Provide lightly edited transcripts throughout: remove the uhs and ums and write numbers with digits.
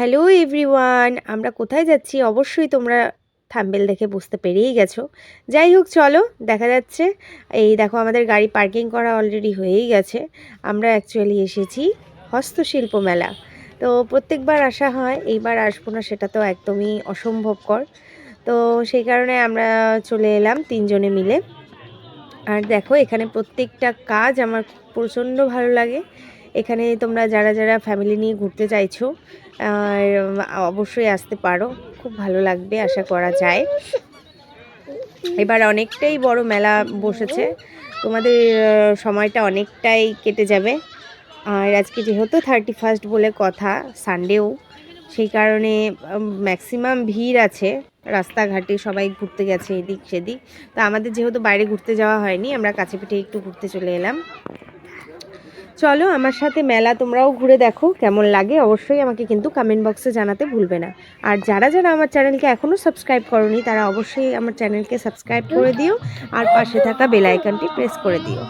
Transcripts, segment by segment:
Hello everyone, আমরা কোথায় যাচ্ছি অবশ্যই তোমরা থাম্বনেল দেখে বুঝতে পেরেই গেছো। যাই হোক, চলো দেখা যাচ্ছে। এই দেখো, আমাদের গাড়ি পার্কিং করা অলরেডি হয়েই গেছে। আমরা অ্যাকচুয়ালি এসেছি হস্তশিল্প মেলা। তো প্রত্যেকবার আসা হয়, এইবার আসবো না সেটা তো একদমই অসম্ভবকর। তো সেই কারণে আমরা চলে এলাম তিনজনে মিলে। আর দেখো, এখানে প্রত্যেকটা কাজ আমার প্রচণ্ড ভালো লাগে। এখানে তোমরা যারা যারা ফ্যামিলি নিয়ে ঘুরতে চাইছো, আর অবশ্যই আসতে পারো, খুব ভালো লাগবে আশা করা যায়। এবার অনেকটাই বড় মেলা বসেছে, তোমাদের সময়টা অনেকটাই কেটে যাবে। আর আজকে যেহেতু 31 বলে কথা, সানডেও, সেই কারণে ম্যাক্সিমাম ভিড় আছে রাস্তাঘাটে, সবাই ঘুরতে গেছে এদিক সেদিক। তো আমাদের যেহেতু বাইরে ঘুরতে যাওয়া হয়নি, আমরা কাছে পিঠে একটু ঘুরতে চলে এলাম। চলো আমার সাথে মেলা তোমরাও ঘুরে দেখো, কেমন লাগে অবশ্যই আমাকে কিন্তু কমেন্ট বক্সে জানাতে ভুলবে না। আর যারা যারা আমার চ্যানেলকে এখনও সাবস্ক্রাইব করোনি, তারা অবশ্যই আমার চ্যানেলকে সাবস্ক্রাইব করে দিও আর পাশে থাকা বেল আইকনটি প্রেস করে দিও।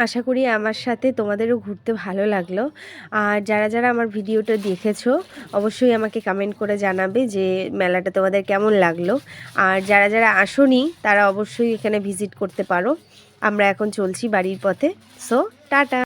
আশা করি আমার সাথে তোমাদেরও ঘুরতে ভালো লাগলো। আর যারা যারা আমার ভিডিওটা দেখেছো, অবশ্যই আমাকে কমেন্ট করে জানাবে যে মেলাটা তোমাদের কেমন লাগলো। আর যারা যারা আসোনি, তারা অবশ্যই এখানে ভিজিট করতে পারো। আমরা এখন চলছি বাড়ির পথে। So tata.